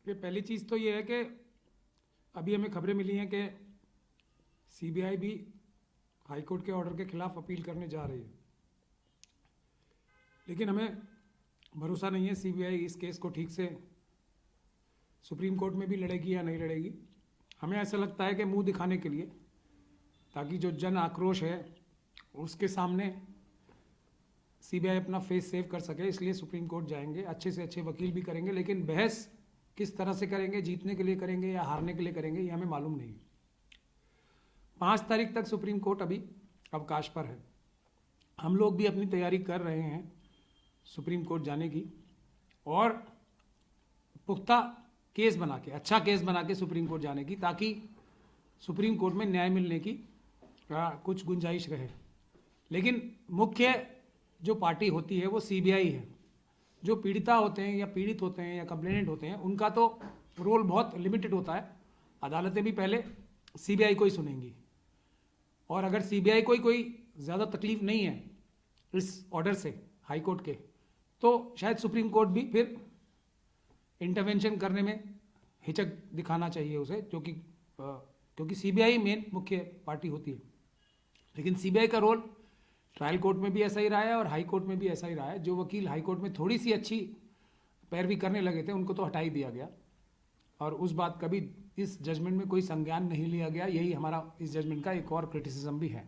कि पहली चीज़ तो ये है कि अभी हमें खबरें मिली हैं कि सीबीआई भी हाईकोर्ट के ऑर्डर के खिलाफ अपील करने जा रही है, लेकिन हमें भरोसा नहीं है सीबीआई इस केस को ठीक से सुप्रीम कोर्ट में भी लड़ेगी या नहीं लड़ेगी। हमें ऐसा लगता है कि मुंह दिखाने के लिए, ताकि जो जन आक्रोश है उसके सामने सीबीआई अपना फेस सेव कर सके, इसलिए सुप्रीम कोर्ट जाएंगे। अच्छे से अच्छे वकील भी करेंगे, लेकिन बहस किस तरह से करेंगे, जीतने के लिए करेंगे या हारने के लिए करेंगे, ये हमें मालूम नहीं। 5 तारीख तक सुप्रीम कोर्ट अभी अवकाश पर है। हम लोग भी अपनी तैयारी कर रहे हैं सुप्रीम कोर्ट जाने की, और पुख्ता केस बना के, अच्छा केस बना के सुप्रीम कोर्ट जाने की, ताकि सुप्रीम कोर्ट में न्याय मिलने की कुछ गुंजाइश रहे। लेकिन मुख्य जो पार्टी होती है वो सीबीआई है। जो पीड़िता होते हैं या पीड़ित होते हैं या कंप्लेनेंट होते हैं, उनका तो रोल बहुत लिमिटेड होता है। अदालतें भी पहले सीबीआई को ही सुनेंगी, और अगर सीबीआई को ही कोई ज़्यादा तकलीफ नहीं है इस ऑर्डर से हाई कोर्ट के, तो शायद सुप्रीम कोर्ट भी फिर इंटरवेंशन करने में हिचक दिखाना चाहिए उसे, क्योंकि सीबीआई मेन मुख्य पार्टी होती है। लेकिन सीबीआई का रोल ट्रायल कोर्ट में भी ऐसा ही रहा है और हाई कोर्ट में भी ऐसा ही रहा है। जो वकील हाई कोर्ट में थोड़ी सी अच्छी पैरवी करने लगे थे, उनको तो हटा ही दिया गया, और उस बात का भी इस जजमेंट में कोई संज्ञान नहीं लिया गया। यही हमारा इस जजमेंट का एक और क्रिटिसिज्म भी है।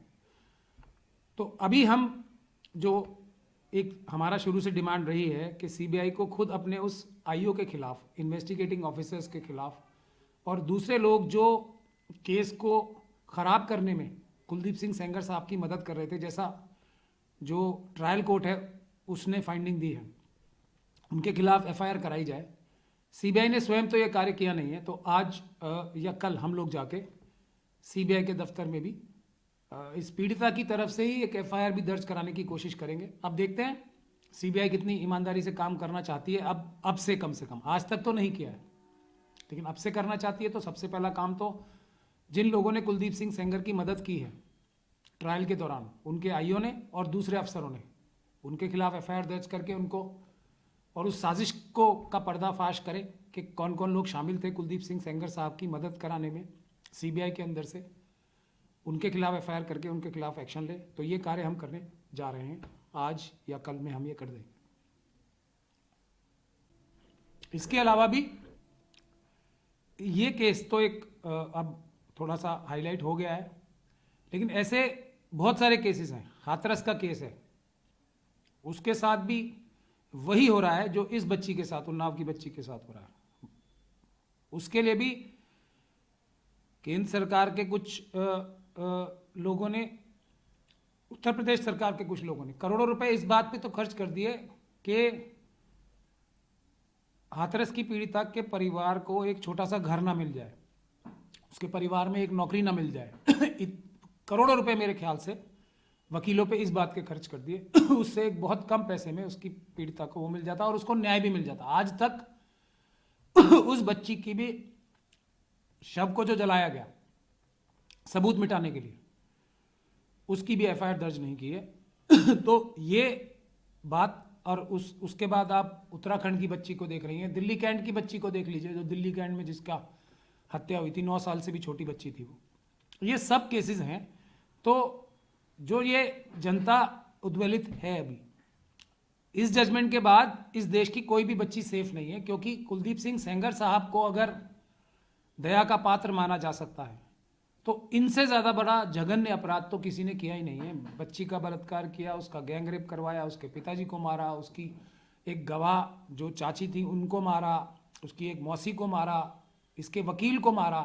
तो अभी हम जो एक हमारा शुरू से डिमांड रही है कि सीबीआई को खुद अपने उस आईओ के खिलाफ, इन्वेस्टिगेटिंग ऑफिसर्स के खिलाफ, और दूसरे लोग जो केस को खराब करने में कुलदीप सिंह सेंगर साहब की मदद कर रहे थे, जैसा जो ट्रायल कोर्ट है उसने फाइंडिंग दी है, उनके खिलाफ एफआईआर कराई जाए। सीबीआई ने स्वयं तो यह कार्य किया नहीं है, तो आज या कल हम लोग जाके सीबीआई के दफ्तर में भी इस पीड़िता की तरफ से ही एक एफआईआर भी दर्ज कराने की कोशिश करेंगे। अब देखते हैं सीबीआई कितनी ईमानदारी से काम करना चाहती है। अब से कम, आज तक तो नहीं किया है, लेकिन अब से करना चाहती है। तो सबसे पहला काम तो जिन लोगों ने कुलदीप सिंह सेंगर की मदद की है ट्रायल के दौरान, उनके आईओ ने और दूसरे अफसरों ने, उनके खिलाफ एफआईआर दर्ज करके उनको, और उस साजिश को का पर्दाफाश करें कि कौन कौन लोग शामिल थे कुलदीप सिंह सेंगर साहब की मदद कराने में सीबीआई के अंदर से, उनके खिलाफ एफआईआर करके उनके खिलाफ एक्शन ले। तो ये कार्य हम करने जा रहे हैं, आज या कल में हम ये कर देंगे। इसके अलावा भी ये केस तो एक अब थोड़ा सा हाईलाइट हो गया है, लेकिन ऐसे बहुत सारे केसेस हैं। हाथरस का केस है, उसके साथ भी वही हो रहा है जो इस बच्ची के साथ, उन्नाव की बच्ची के साथ हो रहा है। उसके लिए भी केंद्र सरकार के कुछ लोगों ने, उत्तर प्रदेश सरकार के कुछ लोगों ने करोड़ों रुपए इस बात पे तो खर्च कर दिए कि हाथरस की पीड़िता के परिवार को एक छोटा सा घर ना मिल जाए, उसके परिवार में एक नौकरी ना मिल जाए। करोड़ों रुपए मेरे ख्याल से वकीलों पे इस बात के खर्च कर दिए। उससे एक बहुत कम पैसे में उसकी पीड़िता को वो मिल जाता और उसको न्याय भी मिल जाता। आज तक उस बच्ची की भी शव को जो जलाया गया सबूत मिटाने के लिए, उसकी भी एफआईआर दर्ज नहीं की है। तो ये बात, और उसके बाद आप उत्तराखंड की बच्ची को देख रही हैं, दिल्ली कैंट की बच्ची को देख लीजिए, जो दिल्ली कैंट में जिसका हत्या हुई थी, 9 साल से भी छोटी बच्ची थी वो। ये सब केसेस हैं। तो जो ये जनता उद्वेलित है अभी, इस जजमेंट के बाद इस देश की कोई भी बच्ची सेफ नहीं है, क्योंकि कुलदीप सिंह सेंगर साहब को अगर दया का पात्र माना जा सकता है, तो इनसे ज़्यादा बड़ा जघन्य अपराध तो किसी ने किया ही नहीं है। बच्ची का बलात्कार किया, उसका गैंग रेप करवाया, उसके पिताजी को मारा, उसकी एक गवाह जो चाची थी उनको मारा, उसकी एक मौसी को मारा, इसके वकील को मारा,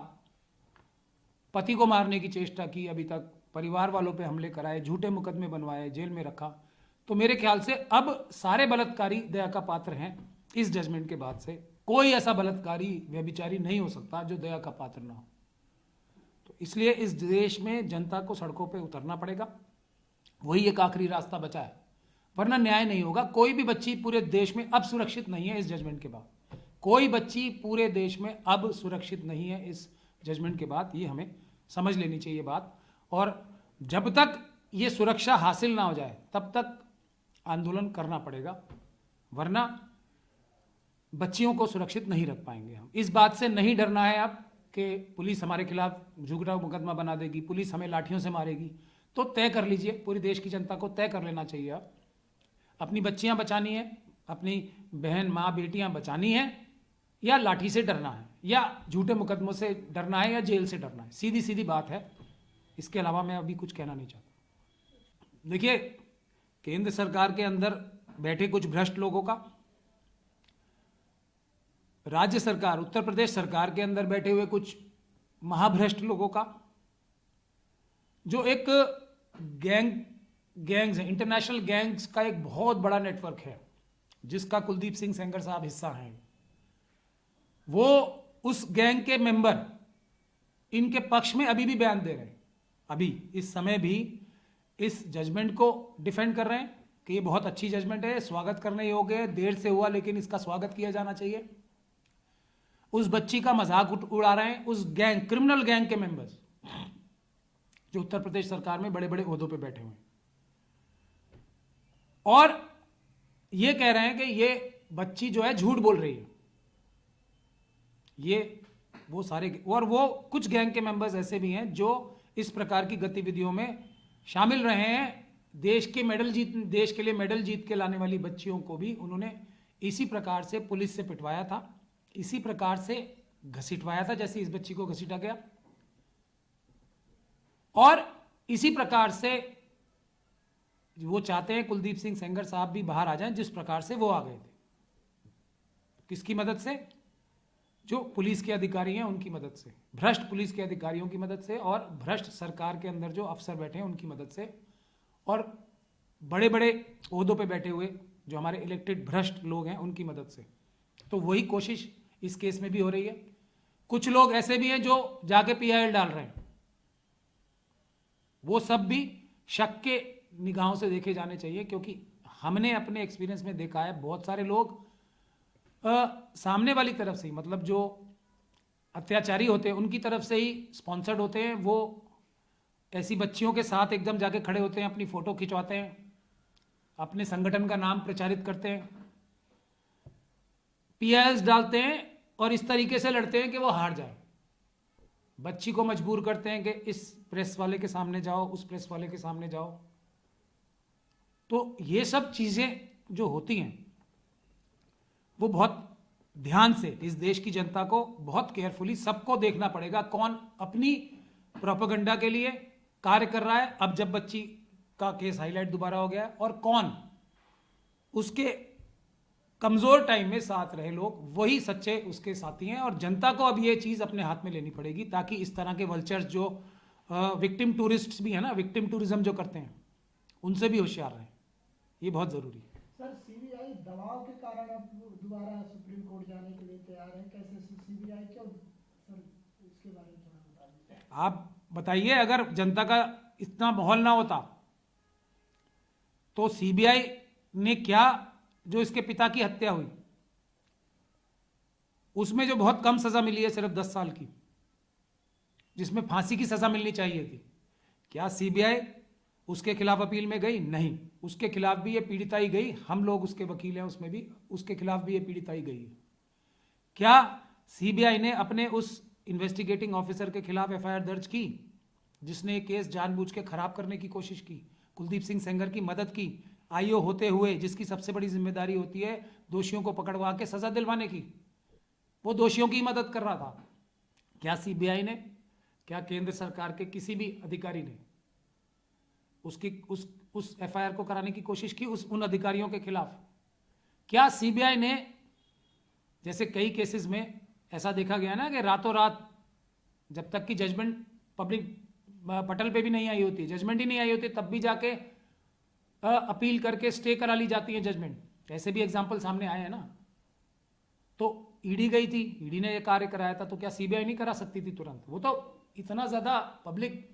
पति को मारने की चेष्टा की, अभी तक परिवार वालों पे हमले कराए, झूठे मुकदमे बनवाए, जेल में रखा। तो मेरे ख्याल से अब सारे बलात्कारी दया का पात्र हैं। इस जजमेंट के बाद से कोई ऐसा बलात्कारी, व्यभिचारी नहीं हो सकता जो दया का पात्र ना हो। तो इसलिए इस देश में जनता को सड़कों पे उतरना पड़ेगा, वही एक आखिरी रास्ता बचा है, वरना न्याय नहीं होगा। कोई भी बच्ची पूरे देश में अब सुरक्षित नहीं है। इस जजमेंट के बाद कोई बच्ची पूरे देश में अब सुरक्षित नहीं है। इस जजमेंट के बाद ये हमें समझ लेनी चाहिए बात, और जब तक ये सुरक्षा हासिल ना हो जाए तब तक आंदोलन करना पड़ेगा, वरना बच्चियों को सुरक्षित नहीं रख पाएंगे हम। इस बात से नहीं डरना है अब कि पुलिस हमारे खिलाफ झूठा मुकदमा बना देगी, पुलिस हमें लाठियों से मारेगी। तो तय कर लीजिए, पूरी देश की जनता को तय कर लेना चाहिए अब, अपनी बच्चियां बचानी है, अपनी बहन माँ बेटियां बचानी है, या लाठी से डरना है, या झूठे मुकदमों से डरना है, या जेल से डरना है। सीधी सीधी बात है, इसके अलावा मैं अभी कुछ कहना नहीं चाहता। देखिए, केंद्र सरकार के अंदर बैठे कुछ भ्रष्ट लोगों का, राज्य सरकार उत्तर प्रदेश सरकार के अंदर बैठे हुए कुछ महाभ्रष्ट लोगों का, जो एक गैंग्स है, इंटरनेशनल गैंग्स का एक बहुत बड़ा नेटवर्क है, जिसका कुलदीप सिंह सेंगर साहब हिस्सा हैं। वो उस गैंग के मेंबर इनके पक्ष में अभी भी बयान दे रहे हैं, अभी इस समय भी इस जजमेंट को डिफेंड कर रहे हैं कि ये बहुत अच्छी जजमेंट है, स्वागत करने योग्य है, देर से हुआ लेकिन इसका स्वागत किया जाना चाहिए। उस बच्ची का मजाक उड़ा रहे हैं उस गैंग, क्रिमिनल गैंग के मेंबर्स, जो उत्तर प्रदेश सरकार में बड़े बड़े ओहदों पे बैठे हुए हैं, और ये कह रहे हैं कि ये बच्ची जो है झूठ बोल रही है। ये वो सारे, और वो कुछ गैंग के मेंबर्स ऐसे भी हैं जो इस प्रकार की गतिविधियों में शामिल रहे हैं। देश के लिए मेडल जीत के लाने वाली बच्चियों को भी उन्होंने इसी प्रकार से पुलिस से पिटवाया था, इसी प्रकार से घसीटवाया था जैसे इस बच्ची को घसीटा गया, और इसी प्रकार से वो चाहते हैं कुलदीप सिंह सेंगर साहब भी बाहर आ जाएं जिस प्रकार से वो आ गए थे। किसकी मदद से? जो पुलिस के अधिकारी हैं उनकी मदद से, भ्रष्ट पुलिस के अधिकारियों की मदद से, और भ्रष्ट सरकार के अंदर जो अफसर बैठे हैं उनकी मदद से, और बड़े बड़े ओहदों पे बैठे हुए जो हमारे इलेक्टेड भ्रष्ट लोग हैं उनकी मदद से। तो वही कोशिश इस केस में भी हो रही है। कुछ लोग ऐसे भी हैं जो जाके पीआईएल डाल रहे हैं, वो सब भी शक के निगाहों से देखे जाने चाहिए, क्योंकि हमने अपने एक्सपीरियंस में देखा है बहुत सारे लोग सामने वाली तरफ से ही, मतलब जो अत्याचारी होते हैं उनकी तरफ से ही स्पॉन्सर्ड होते हैं। वो ऐसी बच्चियों के साथ एकदम जाके खड़े होते हैं, अपनी फोटो खिंचवाते हैं, अपने संगठन का नाम प्रचारित करते हैं, पीआईएल्स डालते हैं, और इस तरीके से लड़ते हैं कि वो हार जाए। बच्ची को मजबूर करते हैं कि इस प्रेस वाले के सामने जाओ, उस प्रेस वाले के सामने जाओ। तो ये सब चीजें जो होती हैं वो बहुत ध्यान से इस देश की जनता को बहुत केयरफुली सबको देखना पड़ेगा, कौन अपनी प्रोपेगेंडा के लिए कार्य कर रहा है, अब जब बच्ची का केस हाईलाइट दोबारा हो गया, और कौन उसके कमजोर टाइम में साथ रहे लोग, वही सच्चे उसके साथी हैं। और जनता को अब ये चीज अपने हाथ में लेनी पड़ेगी, ताकि इस तरह के वल्चर्स जो विक्टिम टूरिस्ट भी है ना, विक्टिम टूरिज्म जो करते हैं, उनसे भी होशियार रहे। ये बहुत जरूरी है। सर, सीबीआई दबाव के कारण अब दोबारा सुप्रीम कोर्ट जाने के लिए तैयार है, कैसे सीबीआई क्यों? सर, इसके बारे में थोड़ा बता दीजिए। आप बताइए, अगर जनता का इतना माहौल ना होता तो सीबीआई ने क्या, जो इसके पिता की हत्या हुई उसमें जो बहुत कम सजा मिली है, सिर्फ 10 साल की, जिसमें फांसी की सजा मिलनी चाहिए थी, क्या सीबीआई उसके खिलाफ अपील में गई? नहीं, उसके खिलाफ भी ये पीड़िताई गई, हम लोग उसके वकील हैं, उसमें भी उसके खिलाफ भी ये पीड़िताई गई है। क्या सीबीआई ने अपने उस इन्वेस्टिगेटिंग ऑफिसर के खिलाफ एफआईआर दर्ज की जिसने ये केस जानबूझ के खराब करने की कोशिश की, कुलदीप सिंह सेंगर की मदद की, आईओ होते हुए, जिसकी सबसे बड़ी जिम्मेदारी होती है दोषियों को पकड़वा के सजा दिलवाने की, वो दोषियों की मदद कर रहा था? क्या सीबीआई ने, क्या केंद्र सरकार के किसी भी अधिकारी ने उसकी उस एफआईआर को कराने की कोशिश की उन अधिकारियों के खिलाफ? क्या सीबीआई ने, जैसे कई केसेस में ऐसा देखा गया ना कि रातों रात, जब तक कि जजमेंट पब्लिक पटल पे भी नहीं आई होती, जजमेंट ही नहीं आई होती, तब भी जाके अपील करके स्टे करा ली जाती है जजमेंट, ऐसे भी एग्जाम्पल सामने आए हैं ना। तो ईडी गई थी, ईडी ने यह कार्य कराया था, तो क्या सीबीआई नहीं करा सकती थी तुरंत? वो तो इतना ज्यादा पब्लिक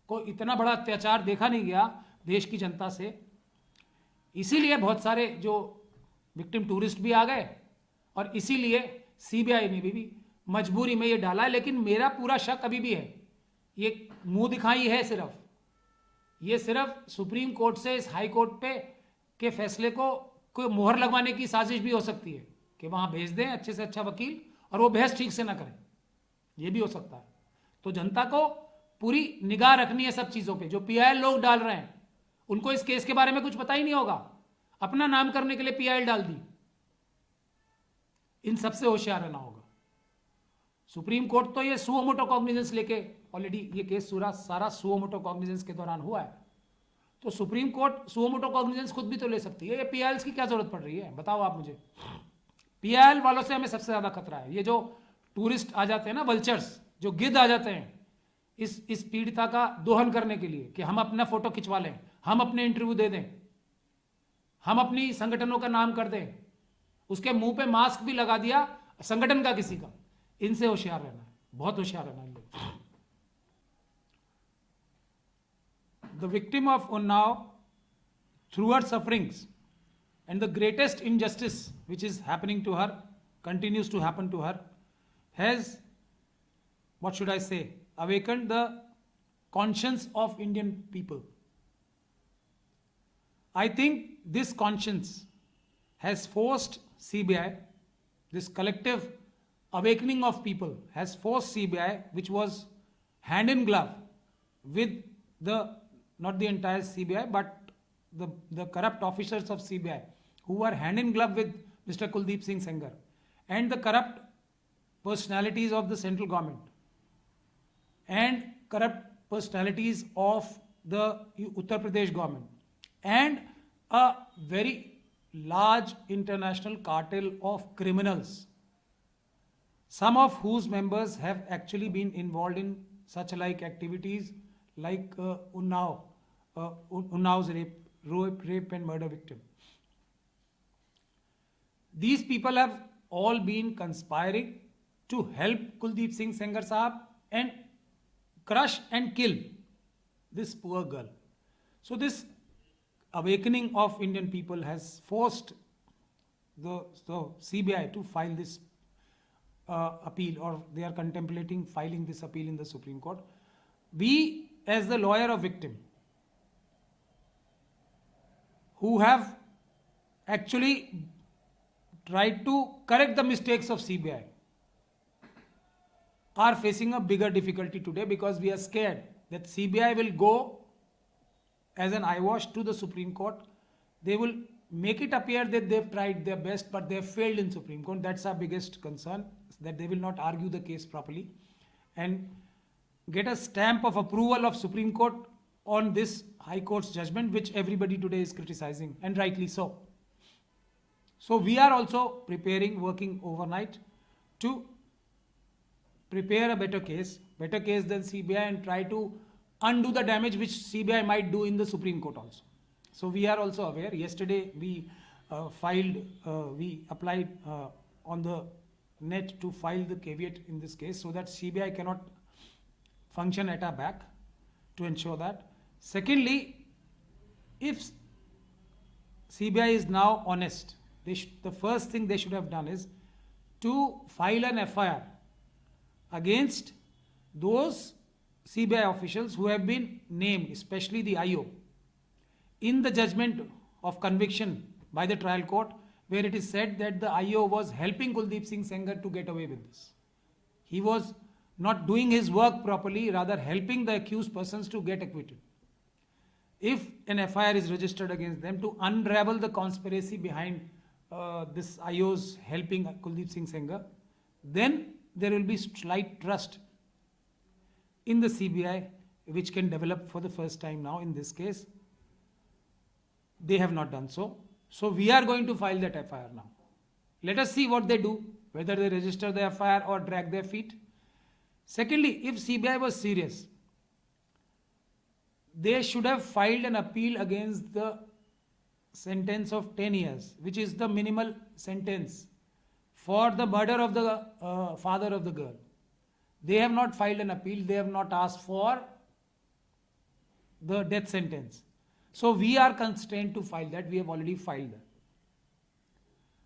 को इतना बड़ा अत्याचार देखा नहीं गया देश की जनता से, इसीलिए बहुत सारे जो विक्टिम टूरिस्ट भी आ गए, और इसीलिए सीबीआई ने भी मजबूरी में ये डाला है। लेकिन मेरा पूरा शक अभी भी है, ये मुंह दिखाई है सिर्फ, ये सिर्फ सुप्रीम कोर्ट से इस हाई कोर्ट पे के फैसले को कोई मोहर लगवाने की साजिश भी हो सकती है। कि वहां भेज दें अच्छे से अच्छा वकील और वो बहस ठीक से ना करें, ये भी हो सकता है। तो जनता को पूरी निगाह रखनी है सब चीजों पे। जो पीआईएल लोग डाल रहे हैं उनको इस केस के बारे में कुछ पता ही नहीं होगा, अपना नाम करने के लिए पीआईएल डाल दी। इन सबसे होशियार रहना होगा। सुप्रीम कोर्ट तो ये सुओ मोटो कॉग्निजेंस लेके ऑलरेडी ये केस सारा सुओ मोटो कॉग्निजेंस के दौरान हुआ है, तो supreme court suo motu cognizance खुद भी तो ले सकती है। ये पीआईएल की क्या जरूरत पड़ रही है, बताओ आप मुझे। पीआईएल वालों से हमें सबसे ज्यादा खतरा है। ये जो टूरिस्ट आ जाते हैं ना, वल्चर्स, जो गिद्ध आ जाते हैं इस पीड़िता का दोहन करने के लिए कि हम अपना फोटो खिंचवा लें, हम अपने इंटरव्यू दे दें, हम अपनी संगठनों का नाम कर दें, उसके मुंह पे मास्क भी लगा दिया संगठन का किसी का। इनसे होशियार रहना है, बहुत होशियार रहना है। The victim of Unnao through her sufferings and the greatest injustice which is happening to her, continues to happen to her, has, what should I say, awakened the conscience of Indian people. I think this conscience has forced CBI, this collective awakening of people has forced CBI, which was hand in glove with the, not the entire CBI, but the corrupt officers of CBI, who were hand in glove with Mr. Kuldeep Singh Sengar and the corrupt personalities of the central government and corrupt personalities of the Uttar Pradesh government and a very large international cartel of criminals, some of whose members have actually been involved in such like activities like Unnav's rape and murder victim. These people have all been conspiring to help Kuldeep Singh Sengar Sahab and crush and kill this poor girl. So this awakening of Indian people has forced the CBI to file this appeal, or they are contemplating filing this appeal in the Supreme Court. We, as the lawyer of victim, who have actually tried to correct the mistakes of CBI, are facing a bigger difficulty today because we are scared that CBI will go as an eyewash to the Supreme Court. They will make it appear that they've tried their best, but they've failed in Supreme Court. That's our biggest concern, that they will not argue the case properly and get a stamp of approval of Supreme Court on this High Court's judgment, which everybody today is criticizing, and rightly so. So we are also preparing, working overnight to prepare a better case than CBI, and try to undo the damage which CBI might do in the Supreme Court also. So we are also aware. Yesterday we applied on the net to file the caveat in this case so that CBI cannot function at our back, to ensure that. Secondly, if CBI is now honest, the first thing they should have done is to file an FIR against those CBI officials who have been named, especially the IO, in the judgment of conviction by the trial court, where it is said that the IO was helping Kuldeep Singh Sengar to get away with this. He was not doing his work properly, rather helping the accused persons to get acquitted. If an FIR is registered against them to unravel the conspiracy behind this IO's helping Kuldeep Singh Sengar, then there will be slight trust in the CBI, which can develop for the first time now in this case. They have not done so. So we are going to file that FIR now. Let us see what they do, whether they register the FIR or drag their feet. Secondly, if CBI was serious, they should have filed an appeal against the sentence of 10 years, which is the minimal sentence for the murder of the father of the girl. They have not filed an appeal. They have not asked for the death sentence. So we are constrained to file that. We have already filed that.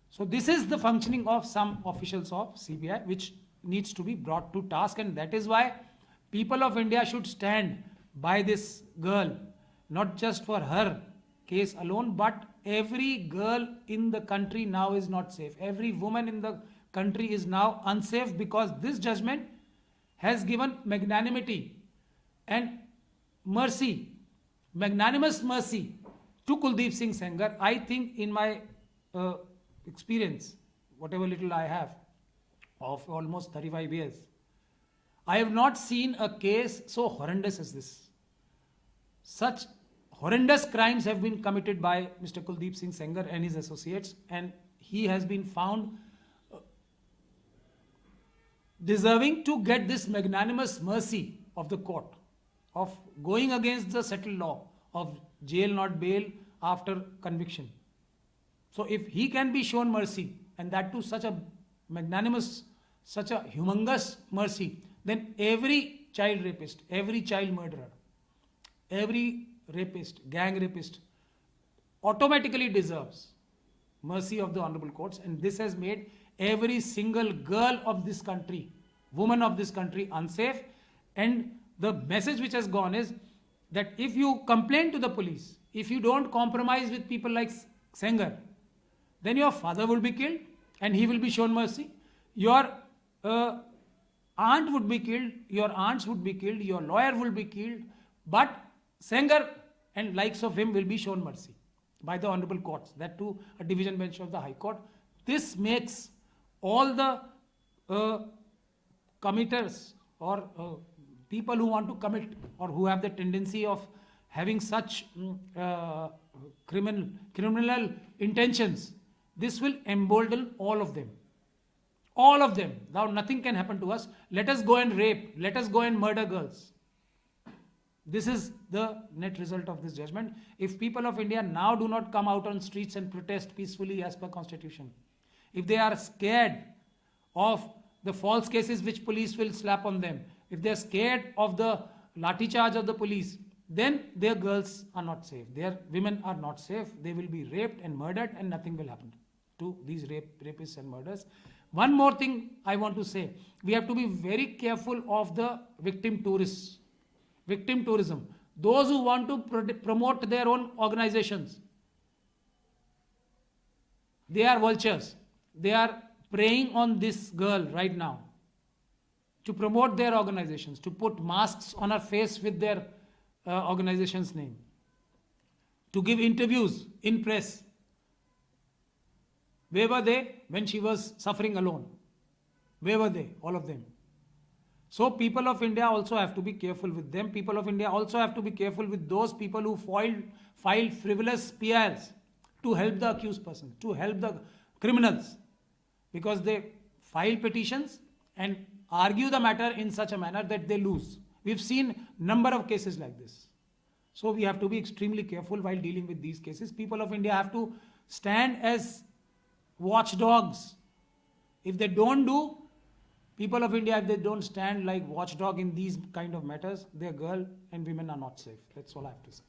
So this is the functioning of some officials of CBI, which needs to be brought to task, and that is why people of India should stand by this girl, not just for her case alone, but every girl in the country now is not safe. Every woman in the country is now unsafe because this judgment has given magnanimity and mercy, magnanimous mercy to Kuldeep Singh Sengar. I think in my experience, whatever little I have of almost 35 years, I have not seen a case so horrendous as this. Such horrendous crimes have been committed by Mr. Kuldeep Singh Sengar and his associates, and he has been found deserving to get this magnanimous mercy of the court, of going against the settled law of jail not bail after conviction. So if he can be shown mercy, and that too such a magnanimous, such a humongous mercy, then every child rapist, every child murderer, every rapist, gang rapist automatically deserves mercy of the honorable courts. And this has made every single girl of this country, woman of this country, unsafe. And the message which has gone is that if you complain to the police, if you don't compromise with people like Sengar, then your father will be killed and he will be shown mercy. Your aunt would be killed, your aunts would be killed, your lawyer will be killed, but Sengar and likes of him will be shown mercy by the honorable courts, that too a division bench of the High Court. This makes all the committers or people who want to commit or who have the tendency of having such criminal intentions, this will embolden all of them. All of them. Now nothing can happen to us. Let us go and rape. Let us go and murder girls. This is the net result of this judgment. If people of India now do not come out on streets and protest peacefully as per constitution, if they are scared of the false cases which police will slap on them, if they are scared of the lathi charge of the police, then their girls are not safe. Their women are not safe. They will be raped and murdered and nothing will happen to these rapists and murderers. One more thing I want to say. We have to be very careful of the victim tourists. Victim tourism. Those who want to promote their own organizations. They are vultures. They are preying on this girl right now to promote their organizations, to put masks on her face with their organization's name, to give interviews in press. Where were they when she was suffering alone? Where were they? All of them. So people of India also have to be careful with them. People of India also have to be careful with those people who file frivolous PILs to help the accused person, to help the criminals, because they file petitions and argue the matter in such a manner that they lose. We've seen number of cases like this. So we have to be extremely careful while dealing with these cases. People of India have to stand as watchdogs. If they don't do, people of India, if they don't stand like watchdog in these kind of matters, their girl and women are not safe. That's all I have to say.